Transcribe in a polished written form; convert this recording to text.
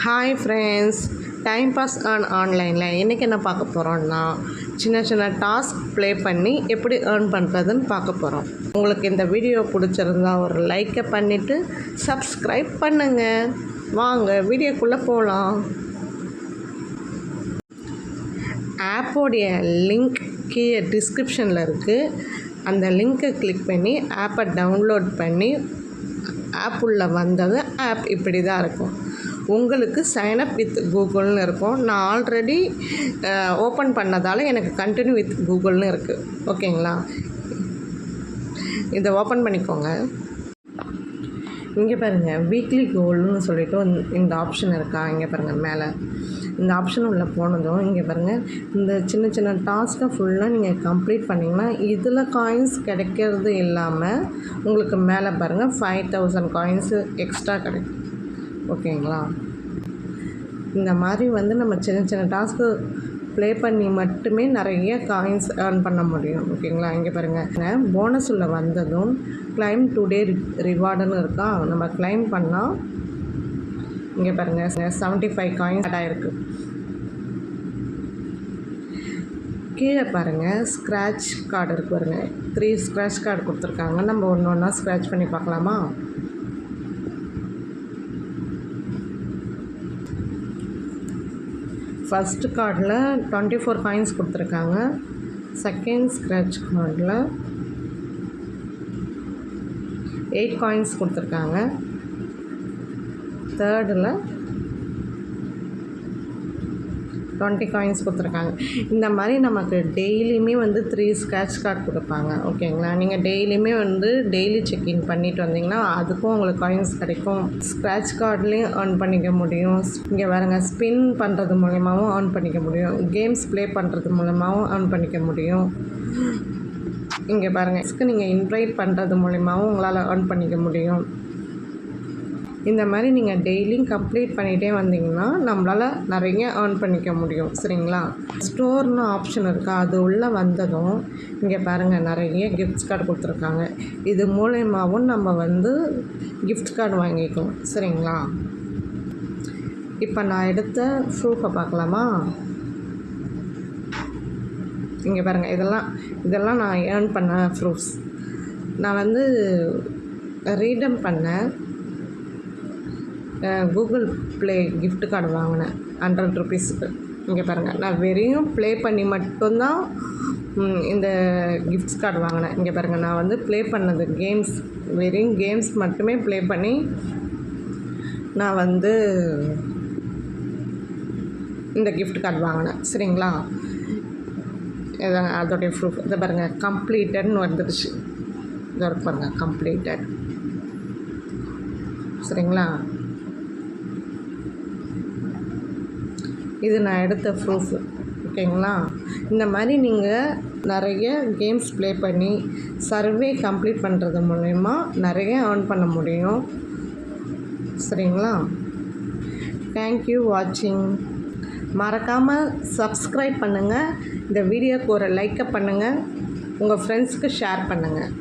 Hi friends, time pass ஆன்லைனில் இன்றைக்கி என்ன பார்க்க போகிறோன்னா சின்ன சின்ன டாஸ்க் ப்ளே பண்ணி எப்படி ஏர்ன் பண்ணுறதுன்னு பார்க்க போகிறோம். உங்களுக்கு இந்த வீடியோ பிடிச்சிருந்தா ஒரு லைக்கை பண்ணிவிட்டு சப்ஸ்கிரைப் பண்ணுங்கள். வாங்க வீடியோக்குள்ளே போகலாம். ஆப்போடைய லிங்க் கீழே டிஸ்கிரிப்ஷனில் இருக்குது. அந்த லிங்க்கை கிளிக் பண்ணி ஆப்பை டவுன்லோட் பண்ணி ஆப் உள்ள வந்தது ஆப் இப்படி தான் இருக்கும். உங்களுக்கு சைன்அப் வித் கூகுள்னு இருக்கும். நான் ஆல்ரெடி ஓப்பன் பண்ணதால் எனக்கு கண்டினியூ வித் கூகுள்னு இருக்குது. ஓகேங்களா, இதை ஓப்பன் பண்ணிக்கோங்க. இங்கே பாருங்கள், வீக்லி கோல்னு சொல்லிவிட்டு இந்த ஆப்ஷன் இருக்கா? இங்கே பாருங்கள், மேலே இந்த ஆப்ஷன் உள்ள போனதும் இங்கே பாருங்கள், இந்த சின்ன சின்ன டாஸ்க்கை ஃபுல்லாக நீங்கள் கம்ப்ளீட் பண்ணிங்கன்னா இதில் காயின்ஸ் கிடைக்கிறது இல்லாமல் உங்களுக்கு மேலே பாருங்கள் 5000 காயின்ஸு எக்ஸ்ட்ரா கிடைக்கும். ஓகேங்களா, இந்த மாதிரி நம்ம சின்ன சின்ன டாஸ்க்கு ப்ளே பண்ணி மட்டுமே நிறைய காயின்ஸ் ஏர்ன் பண்ண முடியும். ஓகேங்களா, இங்கே பாருங்கள், போனஸ் உள்ள வந்ததும் கிளைம் டுடே ரிவார்டுன்னு இருக்கா. நம்ம கிளைம் பண்ணால் இங்கே பாருங்கள் 75 காயின்ஸ் ஆட் ஆகிருக்கு. கீழே பாருங்கள், ஸ்க்ராட்ச் கார்டு இருக்குது பாருங்கள். 3 ஸ்க்ராட்ச் கார்டு கொடுத்துருக்காங்க. நம்ம ஒன்று ஒன்றா ஸ்க்ராட்ச் பண்ணி பார்க்கலாமா? ஃபஸ்ட்டு கார்டில் 24 காயின்ஸ் கொடுத்துருக்காங்க. செகண்ட் ஸ்க்ராட்ச் கார்டில் 8 காயின்ஸ் கொடுத்துருக்காங்க. தேர்டில் 20 காயின்ஸ் கொடுத்துருக்காங்க. இந்த மாதிரி நமக்கு டெய்லியுமே 3 ஸ்க்ராட்ச் கார்டு கொடுப்பாங்க. ஓகேங்களா, நீங்கள் டெய்லியுமே டெய்லி செக்இன் பண்ணிட்டு வந்தீங்கன்னா அதுக்கும் உங்களுக்கு காயின்ஸ் கிடைக்கும். ஸ்க்ராட்ச் கார்ட்லேயும் ஏர்ன் பண்ணிக்க முடியும். இங்கே பாருங்க, ஸ்பின் பண்ணுறது மூலமாகவும் ஏர்ன் பண்ணிக்க முடியும். கேம்ஸ் ப்ளே பண்ணுறது மூலமாகவும் ஏர்ன் பண்ணிக்க முடியும். இங்கே பாருங்கள், நீங்கள் இன்வைட் பண்ணுறது மூலமாகவும் உங்களால் ஏர்ன் பண்ணிக்க முடியும். இந்த மாதிரி நீங்கள் டெய்லியும் கம்ப்ளீட் பண்ணிகிட்டே வந்தீங்கன்னா நம்மளால் நிறைய ஏர்ன் பண்ணிக்க முடியும். சரிங்களா, ஸ்டோர்னு ஆப்ஷன் இருக்கா, அது உள்ளே வந்ததும் இங்கே பாருங்கள், நிறைய கிஃப்ட்ஸ் கார்டு கொடுத்துருக்காங்க. இது மூலயமாவும் நம்ம கிஃப்ட் கார்டு வாங்கிக்கலாம். சரிங்களா, இப்போ நான் எடுத்த ப்ரூஃபை பார்க்கலாமா? இங்கே பாருங்கள், இதெல்லாம் நான் ஏர்ன் பண்ண ப்ரூஃப்ஸ். நான் ரீடம் பண்ணேன். கூகுள் ப்ளே கிஃப்ட் கார்டு வாங்கினேன் 100 ருபீஸுக்கு. இங்கே பாருங்கள், நான் வெறும் ப்ளே பண்ணி மட்டும்தான் இந்த கிஃப்ட்ஸ் கார்டு வாங்கினேன். இங்கே பாருங்கள், நான் ப்ளே பண்ணது வெறும் கேம்ஸ் மட்டுமே ப்ளே பண்ணி நான் இந்த கிஃப்ட் கார்டு வாங்கினேன். சரிங்களா, இதாங்க அதோடைய ப்ரூஃப். இதை பாருங்கள், கம்ப்ளீட்டட்னு வந்துடுச்சு. இதை பாருங்கள், கம்ப்ளீட்டட். சரிங்களா, இது நான் எடுத்த ப்ரூஃப். ஓகேங்களா, இந்த மாதிரி நீங்கள் நிறைய கேம்ஸ் ப்ளே பண்ணி சர்வே கம்ப்ளீட் பண்ணுறது மூலயமா நிறைய ஏர்ன் பண்ண முடியும். சரிங்களா, தேங்க்யூ வாட்சிங். மறக்காமல் சப்ஸ்கிரைப் பண்ணுங்கள். இந்த வீடியோக்கு ஒரு லைக்கை பண்ணுங்கள். உங்கள் ஃப்ரெண்ட்ஸ்க்கு ஷேர் பண்ணுங்கள்.